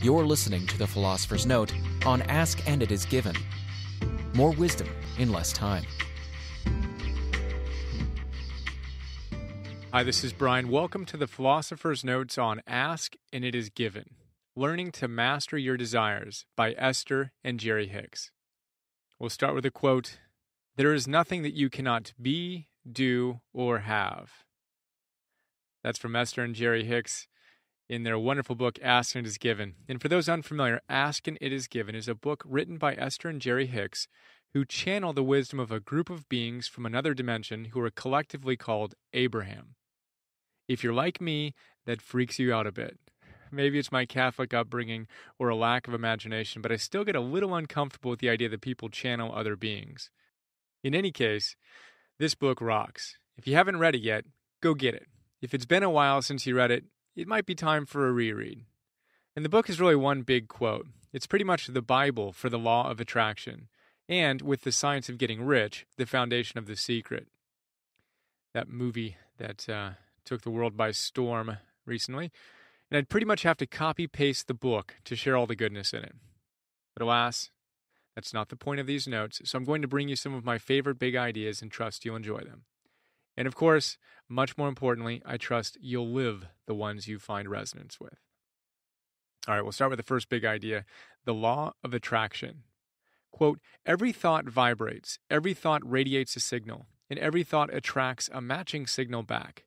You're listening to The Philosopher's Note on Ask and It Is Given. More wisdom in less time. Hi, this is Brian. Welcome to The Philosopher's Notes on Ask and It Is Given. Learning to Master Your Desires by Esther and Jerry Hicks. We'll start with a quote. There is nothing that you cannot be, do, or have. That's from Esther and Jerry Hicks in their wonderful book, Ask and It Is Given. And for those unfamiliar, Ask and It Is Given is a book written by Esther and Jerry Hicks, who channel the wisdom of a group of beings from another dimension who are collectively called Abraham. If you're like me, that freaks you out a bit. Maybe it's my Catholic upbringing or a lack of imagination, but I still get a little uncomfortable with the idea that people channel other beings. In any case, this book rocks. If you haven't read it yet, go get it. If it's been a while since you read it, it might be time for a reread. And the book is really one big quote. It's pretty much the Bible for the law of attraction, and with the science of getting rich, the foundation of The Secret. That movie that took the world by storm recently. And I'd pretty much have to copy-paste the book to share all the goodness in it. But alas, that's not the point of these notes, so I'm going to bring you some of my favorite big ideas and trust you'll enjoy them. And of course, much more importantly, I trust you'll live the ones you find resonance with. All right, we'll start with the first big idea, the law of attraction. Quote, every thought vibrates, every thought radiates a signal, and every thought attracts a matching signal back.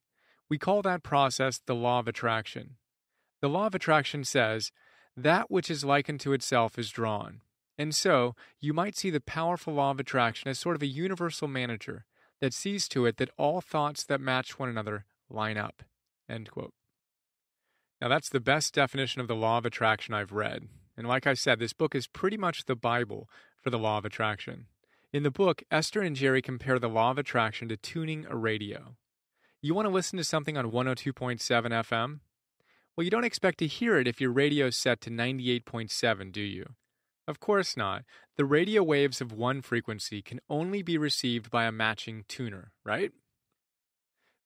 We call that process the law of attraction. The law of attraction says, that which is like unto itself is drawn. And so, you might see the powerful law of attraction as sort of a universal manager that sees to it that all thoughts that match one another line up. End quote. Now that's the best definition of the law of attraction I've read. And like I said, this book is pretty much the Bible for the law of attraction. In the book, Esther and Jerry compare the law of attraction to tuning a radio. You want to listen to something on 102.7 FM? Well, you don't expect to hear it if your radio's set to 98.7, do you? Of course not. The radio waves of one frequency can only be received by a matching tuner, right?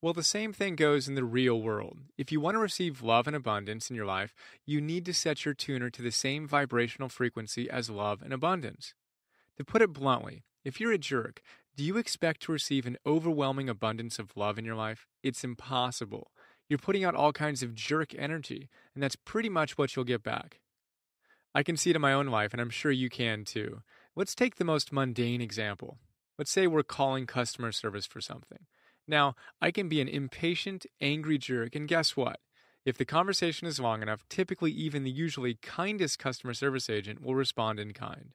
Well, the same thing goes in the real world. If you want to receive love and abundance in your life, you need to set your tuner to the same vibrational frequency as love and abundance. To put it bluntly, if you're a jerk, do you expect to receive an overwhelming abundance of love in your life? It's impossible. You're putting out all kinds of jerk energy, and that's pretty much what you'll get back. I can see it in my own life, and I'm sure you can too. Let's take the most mundane example. Let's say we're calling customer service for something. Now, I can be an impatient, angry jerk, and guess what? If the conversation is long enough, typically even the usually kindest customer service agent will respond in kind.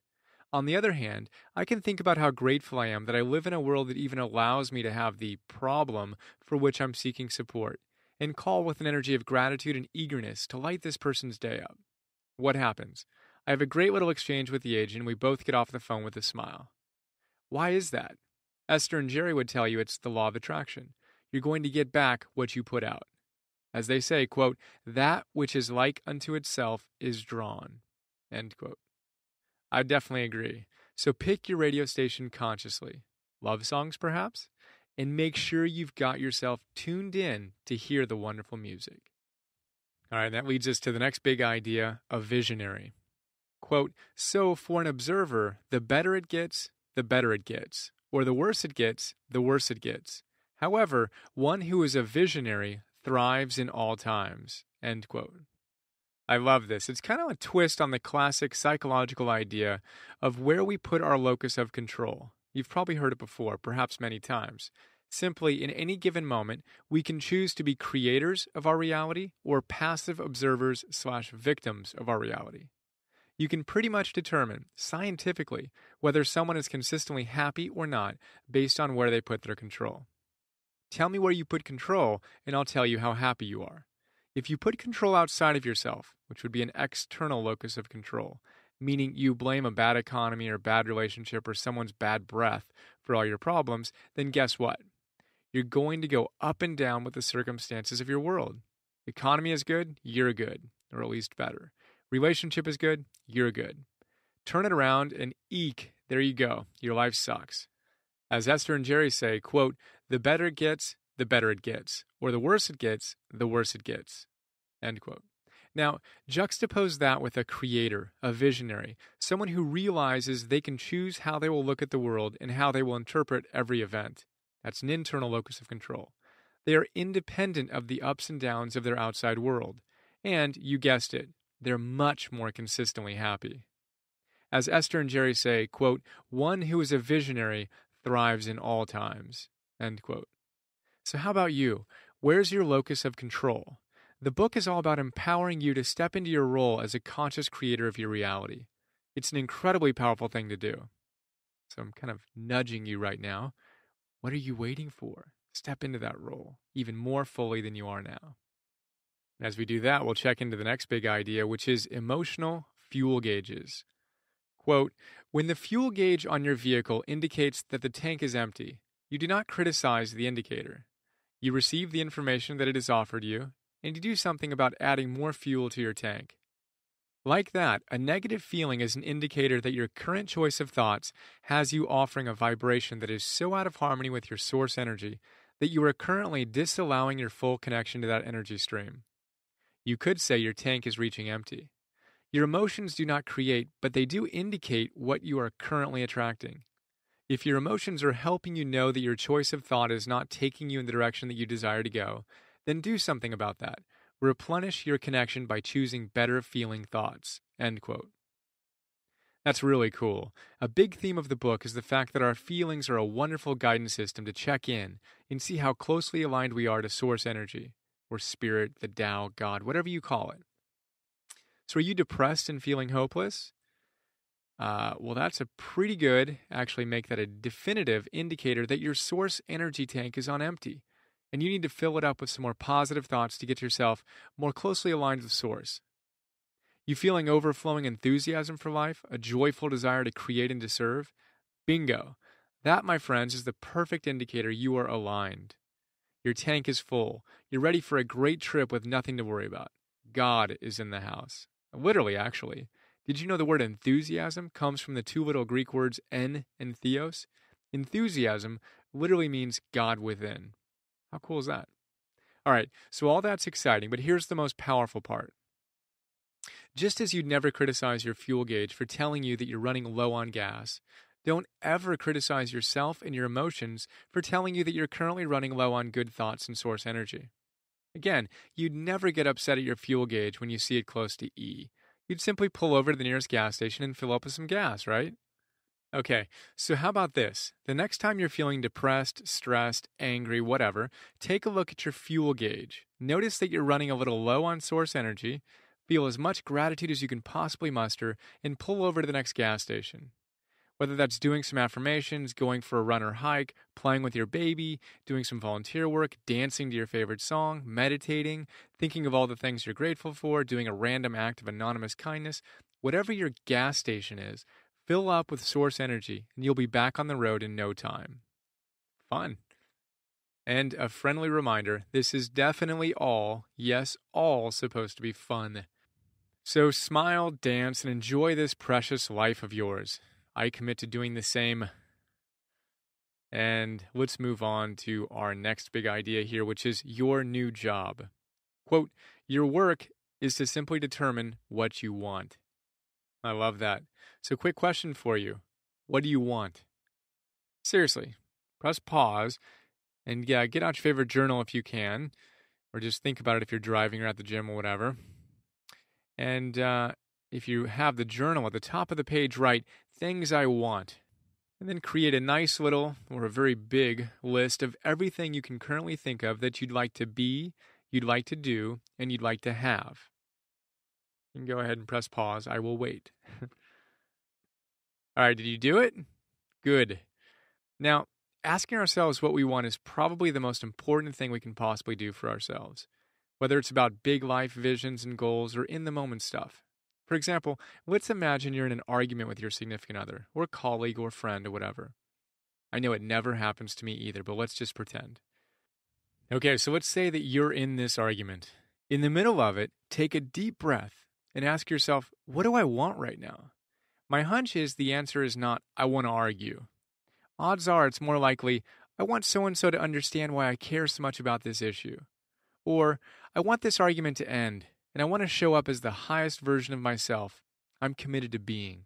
On the other hand, I can think about how grateful I am that I live in a world that even allows me to have the problem for which I'm seeking support, and call with an energy of gratitude and eagerness to light this person's day up. What happens? I have a great little exchange with the agent, and we both get off the phone with a smile. Why is that? Esther and Jerry would tell you it's the law of attraction. You're going to get back what you put out. As they say, quote, that which is like unto itself is drawn, end quote. I definitely agree. So pick your radio station consciously. Love songs, perhaps? And make sure you've got yourself tuned in to hear the wonderful music. All right, that leads us to the next big idea, a visionary. Quote, so for an observer, the better it gets, the better it gets. Or the worse it gets, the worse it gets. However, one who is a visionary thrives in all times. End quote. I love this. It's kind of a twist on the classic psychological idea of where we put our locus of control. You've probably heard it before, perhaps many times. Simply, in any given moment, we can choose to be creators of our reality or passive observers/victims of our reality. You can pretty much determine, scientifically, whether someone is consistently happy or not based on where they put their control. Tell me where you put control, and I'll tell you how happy you are. If you put control outside of yourself, which would be an external locus of control, meaning you blame a bad economy or bad relationship or someone's bad breath for all your problems, then guess what? You're going to go up and down with the circumstances of your world. Economy is good, you're good, or at least better. Relationship is good, you're good. Turn it around and eek, there you go, your life sucks. As Esther and Jerry say, quote, the better it gets, the better it gets. Or the worse it gets, the worse it gets. End quote. Now, juxtapose that with a creator, a visionary, someone who realizes they can choose how they will look at the world and how they will interpret every event. That's an internal locus of control. They are independent of the ups and downs of their outside world. And, you guessed it, they're much more consistently happy. As Esther and Jerry say, quote, "One who is a visionary thrives in all times," end quote. So how about you? Where's your locus of control? The book is all about empowering you to step into your role as a conscious creator of your reality. It's an incredibly powerful thing to do. So I'm kind of nudging you right now. What are you waiting for? Step into that role even more fully than you are now. And as we do that, we'll check into the next big idea, which is emotional fuel gauges. Quote, "When the fuel gauge on your vehicle indicates that the tank is empty, you do not criticize the indicator. You receive the information that it has offered you, and you do something about adding more fuel to your tank. Like that, a negative feeling is an indicator that your current choice of thoughts has you offering a vibration that is so out of harmony with your source energy that you are currently disallowing your full connection to that energy stream. You could say your tank is reaching empty. Your emotions do not create, but they do indicate what you are currently attracting. If your emotions are helping you know that your choice of thought is not taking you in the direction that you desire to go, then do something about that. Replenish your connection by choosing better feeling thoughts." End quote. That's really cool. A big theme of the book is the fact that our feelings are a wonderful guidance system to check in and see how closely aligned we are to source energy, or spirit, the Tao, God, whatever you call it. So are you depressed and feeling hopeless? Well, that's a pretty good, actually make that a definitive indicator that your source energy tank is on empty, and you need to fill it up with some more positive thoughts to get yourself more closely aligned with source. You feeling overflowing enthusiasm for life, a joyful desire to create and to serve? Bingo. That, my friends, is the perfect indicator you are aligned. Your tank is full. You're ready for a great trip with nothing to worry about. God is in the house. Literally, actually. Did you know the word enthusiasm comes from the two little Greek words en and theos? Enthusiasm literally means God within. How cool is that? All right, so all that's exciting, but here's the most powerful part. Just as you'd never criticize your fuel gauge for telling you that you're running low on gas, don't ever criticize yourself and your emotions for telling you that you're currently running low on good thoughts and source energy. Again, you'd never get upset at your fuel gauge when you see it close to E. You'd simply pull over to the nearest gas station and fill up with some gas, right? Okay, so how about this? The next time you're feeling depressed, stressed, angry, whatever, take a look at your fuel gauge. Notice that you're running a little low on source energy, feel as much gratitude as you can possibly muster, and pull over to the next gas station. Whether that's doing some affirmations, going for a run or hike, playing with your baby, doing some volunteer work, dancing to your favorite song, meditating, thinking of all the things you're grateful for, doing a random act of anonymous kindness, whatever your gas station is, fill up with source energy, and you'll be back on the road in no time. Fun. And a friendly reminder, this is definitely all, yes, all supposed to be fun. So smile, dance, and enjoy this precious life of yours. I commit to doing the same. And let's move on to our next big idea here, which is your new job. Quote, "Your work is to simply determine what you want." I love that. So quick question for you. What do you want? Seriously, press pause and get out your favorite journal if you can, or just think about it if you're driving or at the gym or whatever. And if you have the journal at the top of the page, write things I want. And then create a nice little or a very big list of everything you can currently think of that you'd like to be, you'd like to do, and you'd like to have. You can go ahead and press pause. I will wait. All right, did you do it? Good. Now, asking ourselves what we want is probably the most important thing we can possibly do for ourselves, whether it's about big life visions and goals or in-the-moment stuff. For example, let's imagine you're in an argument with your significant other, or colleague, or friend, or whatever. I know it never happens to me either, but let's just pretend. Okay, so let's say that you're in this argument. In the middle of it, take a deep breath and ask yourself, what do I want right now? My hunch is the answer is not, I want to argue. Odds are it's more likely, I want so-and-so to understand why I care so much about this issue. Or, I want this argument to end. and I want to show up as the highest version of myself I'm committed to being.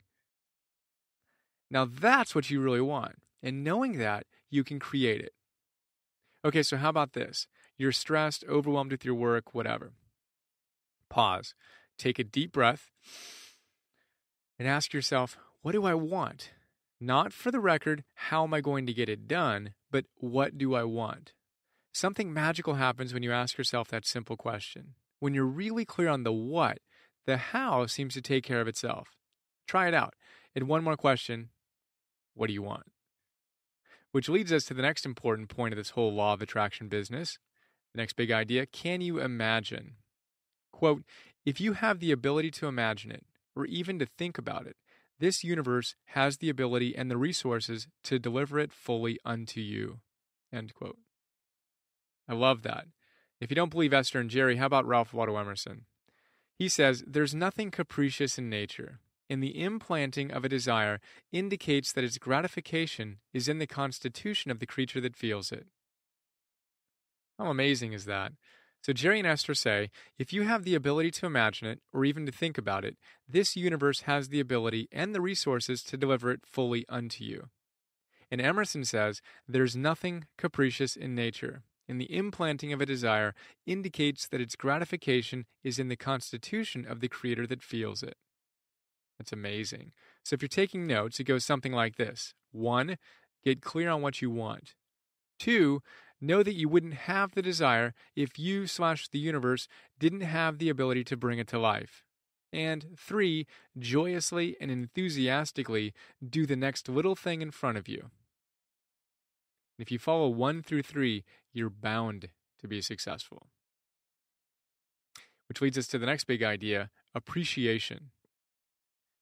Now that's what you really want, and knowing that, you can create it. Okay, so how about this? You're stressed, overwhelmed with your work, whatever. Pause. Take a deep breath and ask yourself, what do I want? Not for the record, how am I going to get it done, but what do I want? Something magical happens when you ask yourself that simple question. When you're really clear on the what, the how seems to take care of itself. Try it out. And one more question, what do you want? Which leads us to the next important point of this whole law of attraction business. The next big idea, can you imagine? Quote, if you have the ability to imagine it, or even to think about it, this universe has the ability and the resources to deliver it fully unto you. End quote. I love that. If you don't believe Esther and Jerry, how about Ralph Waldo Emerson? He says, there's nothing capricious in nature, and the implanting of a desire indicates that its gratification is in the constitution of the creature that feels it. How amazing is that? So Jerry and Esther say, if you have the ability to imagine it, or even to think about it, this universe has the ability and the resources to deliver it fully unto you. And Emerson says, there's nothing capricious in nature, and the implanting of a desire indicates that its gratification is in the constitution of the creator that feels it. That's amazing. So if you're taking notes, it goes something like this. 1, get clear on what you want. 2, know that you wouldn't have the desire if you/the universe didn't have the ability to bring it to life. And 3, joyously and enthusiastically do the next little thing in front of you. If you follow 1 through 3, you're bound to be successful. Which leads us to the next big idea, appreciation.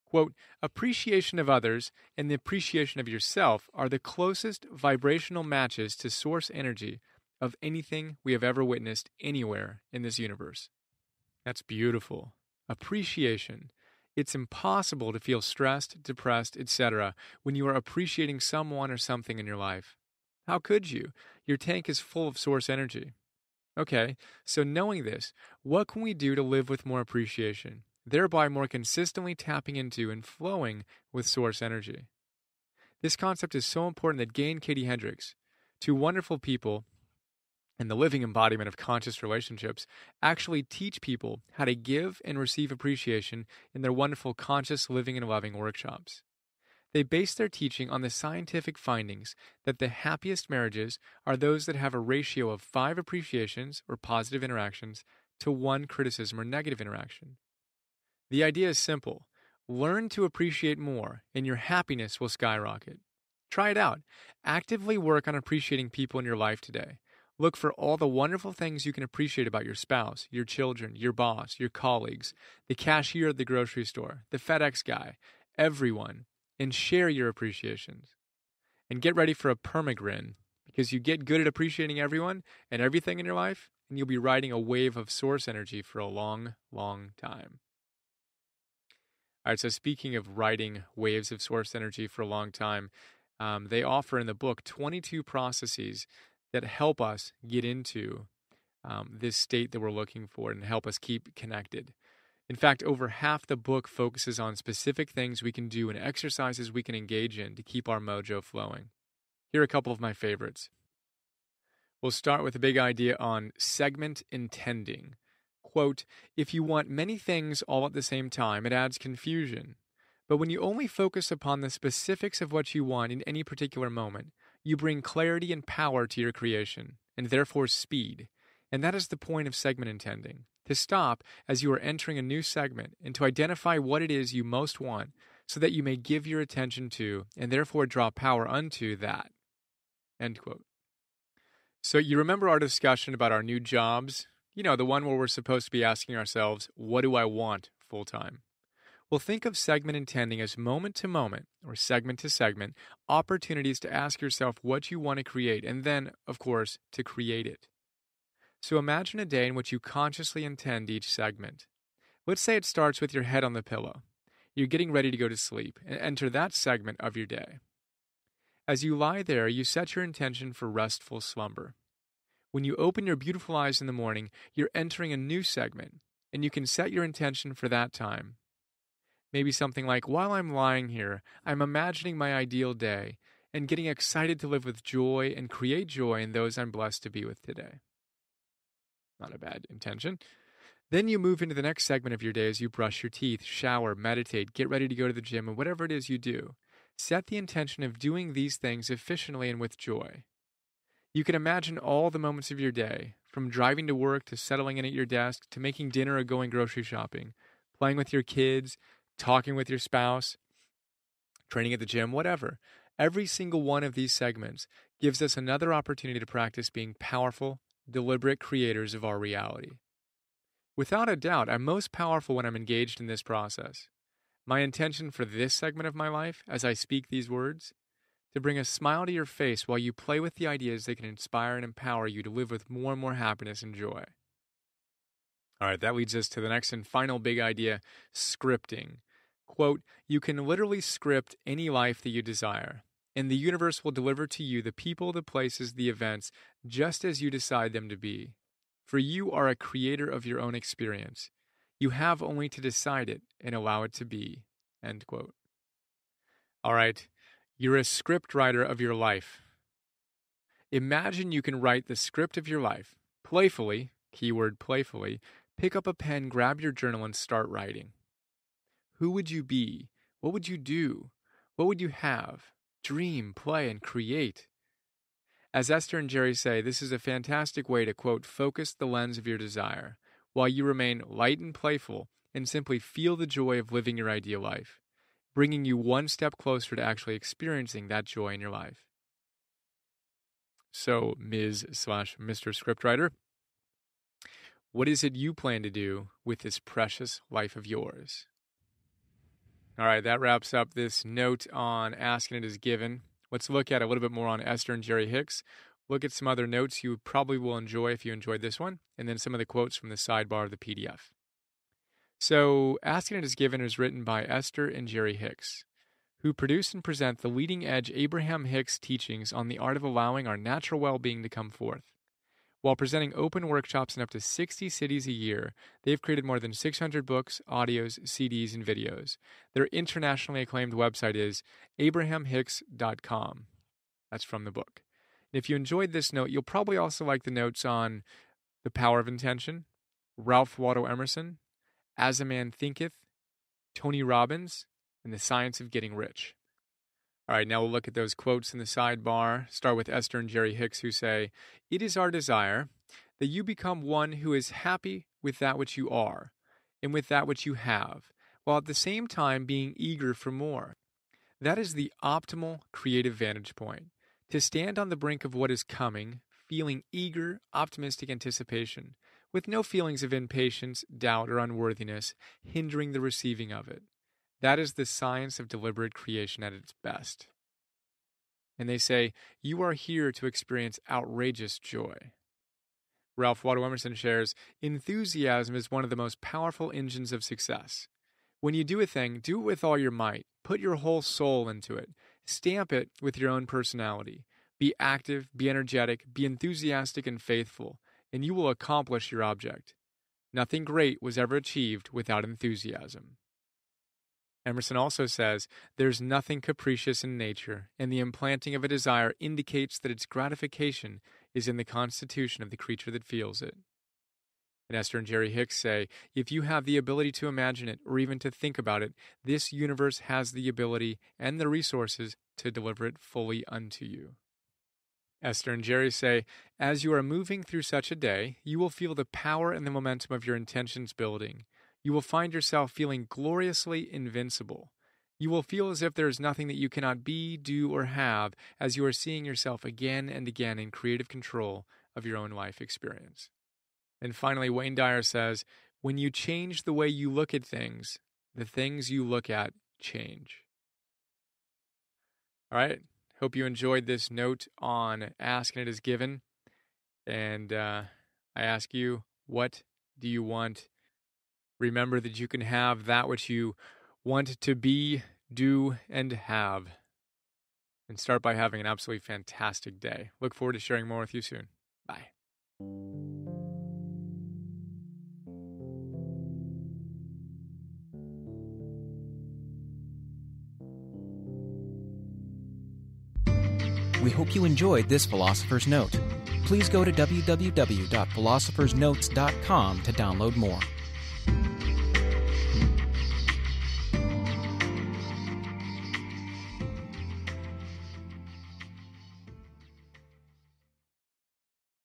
Quote, appreciation of others and the appreciation of yourself are the closest vibrational matches to source energy of anything we have ever witnessed anywhere in this universe. That's beautiful. Appreciation. It's impossible to feel stressed, depressed, etc. when you are appreciating someone or something in your life. How could you? Your tank is full of source energy. Okay, so knowing this, what can we do to live with more appreciation, thereby more consistently tapping into and flowing with source energy? This concept is so important that Gay and Katie Hendricks, two wonderful people and the living embodiment of conscious relationships, actually teach people how to give and receive appreciation in their wonderful Conscious Living and Loving workshops. They base their teaching on the scientific findings that the happiest marriages are those that have a ratio of 5 appreciations or positive interactions to 1 criticism or negative interaction. The idea is simple. Learn to appreciate more, and your happiness will skyrocket. Try it out. Actively work on appreciating people in your life today. Look for all the wonderful things you can appreciate about your spouse, your children, your boss, your colleagues, the cashier at the grocery store, the FedEx guy, everyone, and share your appreciations. And get ready for a permagrin, because you get good at appreciating everyone and everything in your life, and you'll be riding a wave of source energy for a long, long time. All right, so speaking of riding waves of source energy for a long time, they offer in the book 22 processes that help us get into this state that we're looking for and help us keep connected. In fact, over half the book focuses on specific things we can do and exercises we can engage in to keep our mojo flowing. Here are a couple of my favorites. We'll start with a big idea on segment intending. Quote, if you want many things all at the same time, it adds confusion. But when you only focus upon the specifics of what you want in any particular moment, you bring clarity and power to your creation, and therefore speed. And that is the point of segment intending. To stop as you are entering a new segment and to identify what it is you most want so that you may give your attention to and therefore draw power unto that. End quote. So you remember our discussion about our new jobs? You know, the one where we're supposed to be asking ourselves, what do I want full time? Well, think of segment intending as moment to moment, or segment to segment, opportunities to ask yourself what you want to create and then, of course, to create it. So imagine a day in which you consciously intend each segment. Let's say it starts with your head on the pillow. You're getting ready to go to sleep and enter that segment of your day. As you lie there, you set your intention for restful slumber. When you open your beautiful eyes in the morning, you're entering a new segment, And you can set your intention for that time. Maybe something like, while I'm lying here, I'm imagining my ideal day and getting excited to live with joy and create joy in those I'm blessed to be with today. Not a bad intention. Then you move into the next segment of your day as you brush your teeth, shower, meditate, get ready to go to the gym, and whatever it is you do. Set the intention of doing these things efficiently and with joy. You can imagine all the moments of your day, from driving to work to settling in at your desk to making dinner or going grocery shopping, playing with your kids, talking with your spouse, training at the gym, whatever. Every single one of these segments gives us another opportunity to practice being powerful, deliberate creators of our reality. Without a doubt, I'm most powerful when I'm engaged in this process. My intention for this segment of my life, as I speak these words, to bring a smile to your face while you play with the ideas that can inspire and empower you to live with more and more happiness and joy. All right, that leads us to the next and final big idea, scripting. Quote, you can literally script any life that you desire, and the universe will deliver to you the people, the places, the events, just as you decide them to be. For you are a creator of your own experience. You have only to decide it and allow it to be. End quote. All right, you're a script writer of your life. Imagine you can write the script of your life. Playfully, keyword playfully, pick up a pen, grab your journal, and start writing. Who would you be? What would you do? What would you have? Dream, play, and create. As Esther and Jerry say, this is a fantastic way to, quote, focus the lens of your desire, while you remain light and playful and simply feel the joy of living your ideal life, bringing you one step closer to actually experiencing that joy in your life. So, Ms./Mr. Scriptwriter, what is it you plan to do with this precious life of yours? All right, that wraps up this note on Ask and It Is Given. Let's look at a little bit more on Esther and Jerry Hicks. Look at some other notes you probably will enjoy if you enjoyed this one, and then some of the quotes from the sidebar of the PDF. So, Ask and It Is Given is written by Esther and Jerry Hicks, who produce and present the leading-edge Abraham Hicks teachings on the art of allowing our natural well-being to come forth. While presenting open workshops in up to 60 cities a year, they've created more than 600 books, audios, CDs, and videos. Their internationally acclaimed website is abrahamhicks.com. That's from the book. And if you enjoyed this note, you'll probably also like the notes on The Power of Intention, Ralph Waldo Emerson, As a Man Thinketh, Tony Robbins, and The Science of Getting Rich. All right, now we'll look at those quotes in the sidebar. Start with Esther and Jerry Hicks, who say, it is our desire that you become one who is happy with that which you are and with that which you have, while at the same time being eager for more. That is the optimal creative vantage point, to stand on the brink of what is coming, feeling eager, optimistic anticipation, with no feelings of impatience, doubt, or unworthiness hindering the receiving of it. That is the science of deliberate creation at its best. And they say, you are here to experience outrageous joy. Ralph Waldo Emerson shares, enthusiasm is one of the most powerful engines of success. When you do a thing, do it with all your might. Put your whole soul into it. Stamp it with your own personality. Be active, be energetic, be enthusiastic and faithful, and you will accomplish your object. Nothing great was ever achieved without enthusiasm. Emerson also says, there's nothing capricious in nature, and the implanting of a desire indicates that its gratification is in the constitution of the creature that feels it. And Esther and Jerry Hicks say, if you have the ability to imagine it, or even to think about it, this universe has the ability and the resources to deliver it fully unto you. Esther and Jerry say, as you are moving through such a day, you will feel the power and the momentum of your intentions building. You will find yourself feeling gloriously invincible. You will feel as if there is nothing that you cannot be, do, or have, as you are seeing yourself again and again in creative control of your own life experience. And finally, Wayne Dyer says, when you change the way you look at things, the things you look at change. All right. Hope you enjoyed this note on Ask and It Is Given. And I ask you, what do you want? Remember that you can have that which you want to be, do, and have. And start by having an absolutely fantastic day. Look forward to sharing more with you soon. Bye. We hope you enjoyed this Philosopher's Note. Please go to www.philosophersnotes.com to download more.